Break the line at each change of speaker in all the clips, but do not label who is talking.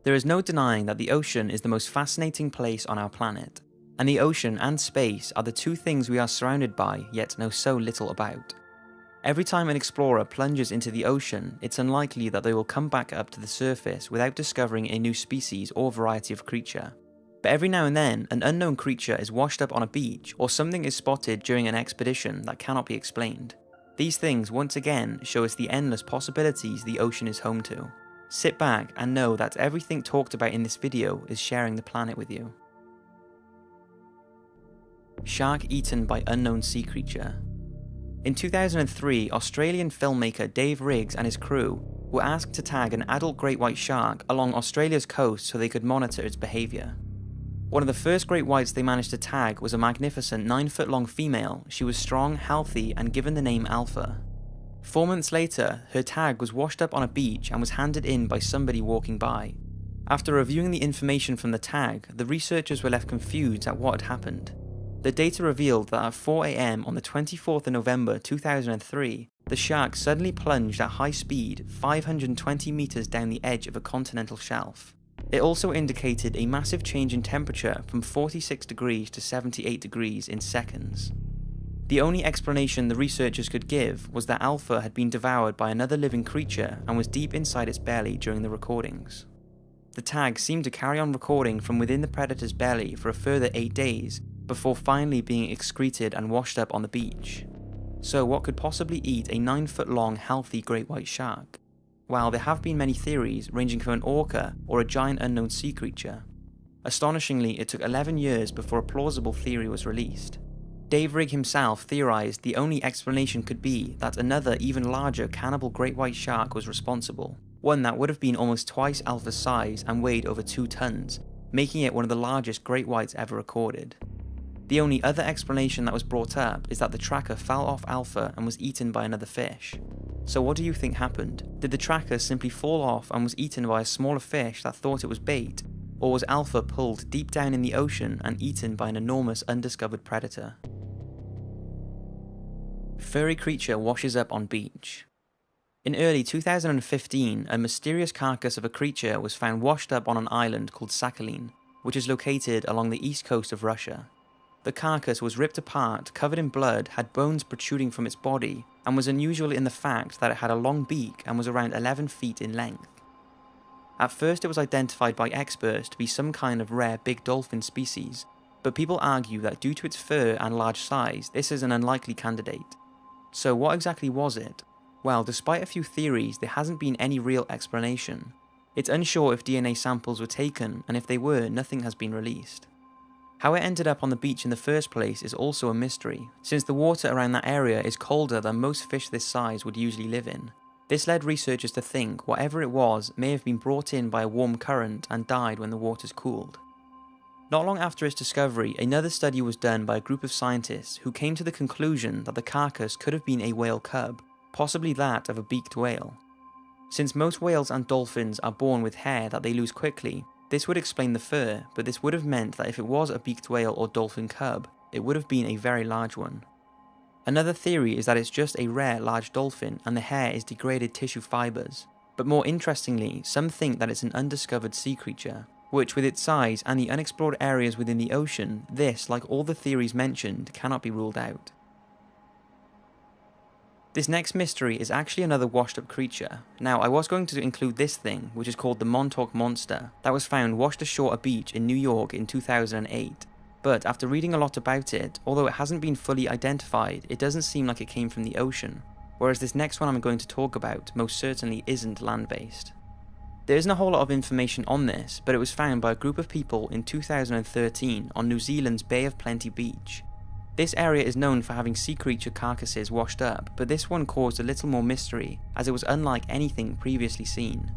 There is no denying that the ocean is the most fascinating place on our planet, and the ocean and space are the two things we are surrounded by yet know so little about. Every time an explorer plunges into the ocean, it's unlikely that they will come back up to the surface without discovering a new species or variety of creature. But every now and then, an unknown creature is washed up on a beach, or something is spotted during an expedition that cannot be explained. These things once again show us the endless possibilities the ocean is home to. Sit back and know that everything talked about in this video is sharing the planet with you. Shark eaten by unknown sea creature. In 2003, Australian filmmaker Dave Riggs and his crew were asked to tag an adult great white shark along Australia's coast so they could monitor its behaviour. One of the first great whites they managed to tag was a magnificent 9-foot-long female. She was strong, healthy, and given the name Alpha. 4 months later, her tag was washed up on a beach and was handed in by somebody walking by. After reviewing the information from the tag, the researchers were left confused at what had happened. The data revealed that at 4 AM on the 24th of November 2003, the shark suddenly plunged at high speed 520 meters down the edge of a continental shelf. It also indicated a massive change in temperature from 46 degrees to 78 degrees in seconds. The only explanation the researchers could give was that Alpha had been devoured by another living creature and was deep inside its belly during the recordings. The tag seemed to carry on recording from within the predator's belly for a further 8 days, before finally being excreted and washed up on the beach. So what could possibly eat a 9-foot-long healthy great white shark? Well, there have been many theories ranging from an orca or a giant unknown sea creature. Astonishingly, it took 11 years before a plausible theory was released. Dave Rigg himself theorized the only explanation could be that another even larger cannibal great white shark was responsible, one that would have been almost twice Alpha's size and weighed over 2 tons, making it one of the largest great whites ever recorded. The only other explanation that was brought up is that the tracker fell off Alpha and was eaten by another fish. So what do you think happened? Did the tracker simply fall off and was eaten by a smaller fish that thought it was bait? Or was Alpha pulled deep down in the ocean and eaten by an enormous undiscovered predator? Furry creature washes up on beach. In early 2015, a mysterious carcass of a creature was found washed up on an island called Sakhalin, which is located along the east coast of Russia. The carcass was ripped apart, covered in blood, had bones protruding from its body, and was unusual in the fact that it had a long beak and was around 11 feet in length. At first it was identified by experts to be some kind of rare big dolphin species, but people argue that due to its fur and large size, this is an unlikely candidate. So what exactly was it? Well, despite a few theories, there hasn't been any real explanation. It's unsure if DNA samples were taken, and if they were, nothing has been released. How it ended up on the beach in the first place is also a mystery, since the water around that area is colder than most fish this size would usually live in. This led researchers to think whatever it was may have been brought in by a warm current and died when the waters cooled. Not long after its discovery, another study was done by a group of scientists who came to the conclusion that the carcass could have been a whale cub, possibly that of a beaked whale. Since most whales and dolphins are born with hair that they lose quickly, this would explain the fur, but this would have meant that if it was a beaked whale or dolphin cub, it would have been a very large one. Another theory is that it's just a rare large dolphin and the hair is degraded tissue fibers, but more interestingly, some think that it's an undiscovered sea creature, which with its size and the unexplored areas within the ocean, this, like all the theories mentioned, cannot be ruled out. This next mystery is actually another washed up creature. Now, I was going to include this thing, which is called the Montauk Monster, that was found washed ashore a beach in New York in 2008. But after reading a lot about it, although it hasn't been fully identified, it doesn't seem like it came from the ocean, whereas this next one I'm going to talk about most certainly isn't land-based. There isn't a whole lot of information on this, but it was found by a group of people in 2013 on New Zealand's Bay of Plenty beach. This area is known for having sea creature carcasses washed up, but this one caused a little more mystery, as it was unlike anything previously seen.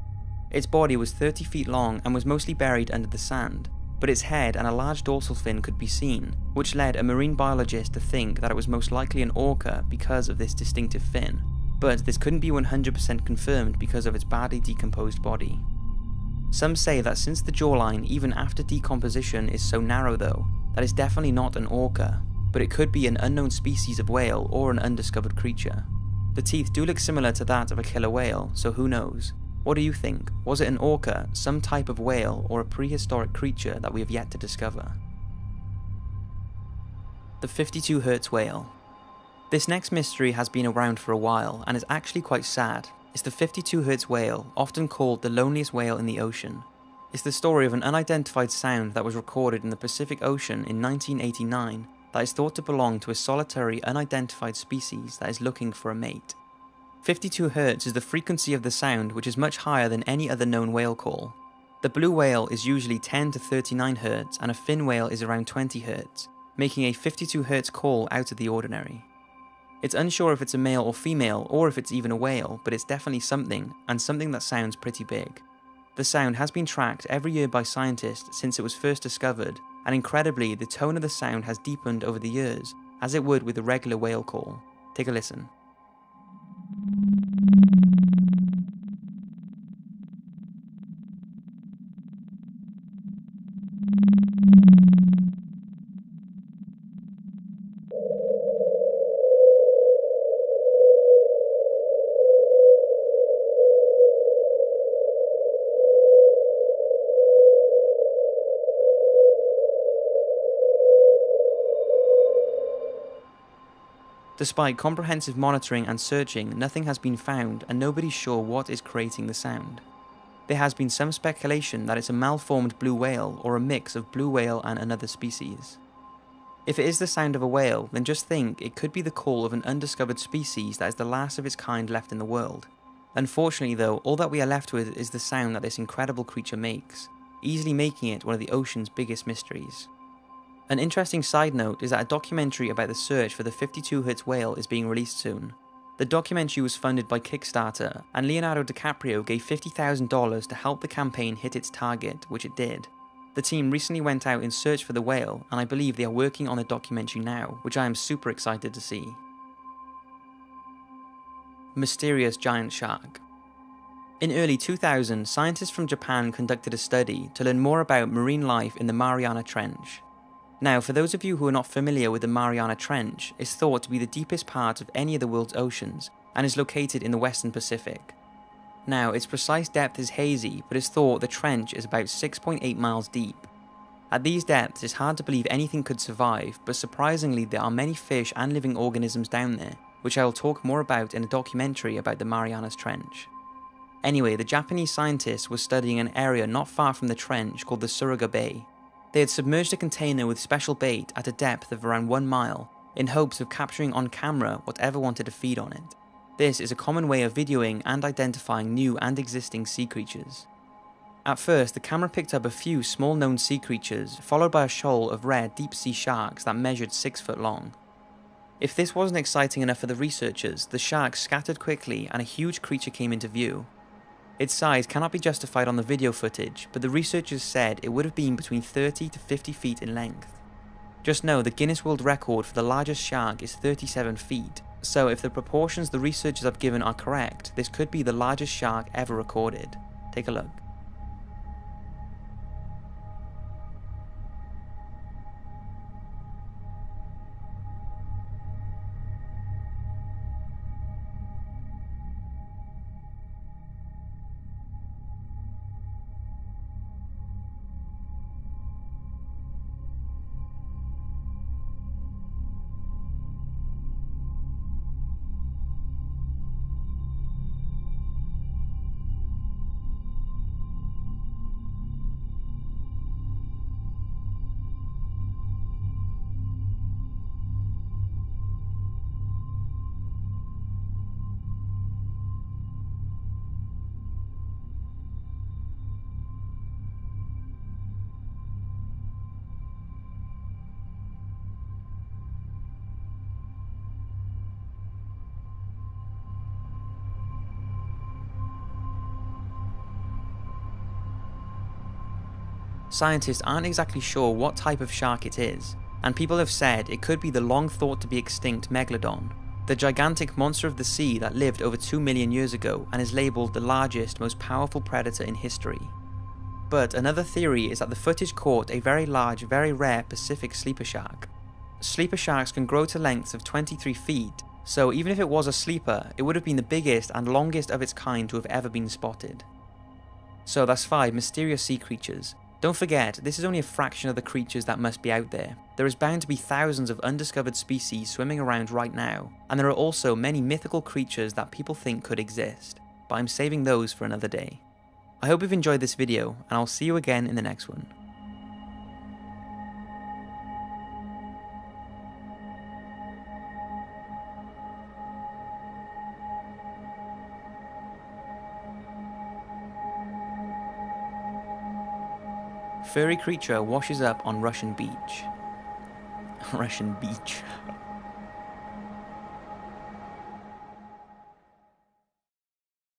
Its body was 30 feet long and was mostly buried under the sand, but its head and a large dorsal fin could be seen, which led a marine biologist to think that it was most likely an orca because of this distinctive fin. But this couldn't be 100% confirmed because of its badly decomposed body. Some say that since the jawline, even after decomposition, is so narrow though, that it's definitely not an orca, but it could be an unknown species of whale or an undiscovered creature. The teeth do look similar to that of a killer whale, so who knows. What do you think? Was it an orca, some type of whale, or a prehistoric creature that we have yet to discover? The 52 Hertz whale. This next mystery has been around for a while and is actually quite sad. It's the 52 Hertz whale, often called the loneliest whale in the ocean. It's the story of an unidentified sound that was recorded in the Pacific Ocean in 1989 that is thought to belong to a solitary unidentified species that is looking for a mate. 52 Hz is the frequency of the sound, which is much higher than any other known whale call. The blue whale is usually 10 to 39 Hz and a fin whale is around 20 Hz, making a 52 Hz call out of the ordinary. It's unsure if it's a male or female or if it's even a whale, but it's definitely something, and something that sounds pretty big. The sound has been tracked every year by scientists since it was first discovered, and incredibly, the tone of the sound has deepened over the years, as it would with a regular whale call. Take a listen. Despite comprehensive monitoring and searching, nothing has been found and nobody's sure what is creating the sound. There has been some speculation that it's a malformed blue whale or a mix of blue whale and another species. If it is the sound of a whale, then just think it could be the call of an undiscovered species that is the last of its kind left in the world. Unfortunately though, all that we are left with is the sound that this incredible creature makes, easily making it one of the ocean's biggest mysteries. An interesting side note is that a documentary about the search for the 52 Hz whale is being released soon. The documentary was funded by Kickstarter, and Leonardo DiCaprio gave $50,000 to help the campaign hit its target, which it did. The team recently went out in search for the whale, and I believe they are working on the documentary now, which I am super excited to see. Mysterious giant shark. In early 2000, scientists from Japan conducted a study to learn more about marine life in the Mariana Trench. Now, for those of you who are not familiar with the Mariana Trench, it's thought to be the deepest part of any of the world's oceans, and is located in the Western Pacific. Now, its precise depth is hazy, but it's thought the trench is about 6.8 miles deep. At these depths, it's hard to believe anything could survive, but surprisingly there are many fish and living organisms down there, which I will talk more about in a documentary about the Marianas Trench. Anyway, the Japanese scientists were studying an area not far from the trench called the Suruga Bay. They had submerged a container with special bait at a depth of around 1 mile, in hopes of capturing on camera whatever wanted to feed on it. This is a common way of videoing and identifying new and existing sea creatures. At first, the camera picked up a few small known sea creatures, followed by a shoal of rare deep sea sharks that measured 6 foot long. If this wasn't exciting enough for the researchers, the sharks scattered quickly and a huge creature came into view. Its size cannot be justified on the video footage, but the researchers said it would have been between 30 to 50 feet in length. Just know the Guinness World Record for the largest shark is 37 feet, so if the proportions the researchers have given are correct, this could be the largest shark ever recorded. Take a look. Scientists aren't exactly sure what type of shark it is, and people have said it could be the long thought to be extinct megalodon, the gigantic monster of the sea that lived over 2 million years ago and is labelled the largest, most powerful predator in history. But another theory is that the footage caught a very large, very rare Pacific sleeper shark. Sleeper sharks can grow to lengths of 23 feet, so even if it was a sleeper, it would have been the biggest and longest of its kind to have ever been spotted. So that's 5 mysterious sea creatures. Don't forget, this is only a fraction of the creatures that must be out there. There is bound to be thousands of undiscovered species swimming around right now, and there are also many mythical creatures that people think could exist, but I'm saving those for another day. I hope you've enjoyed this video, and I'll see you again in the next one. Furry creature washes up on Russian beach. Russian beach.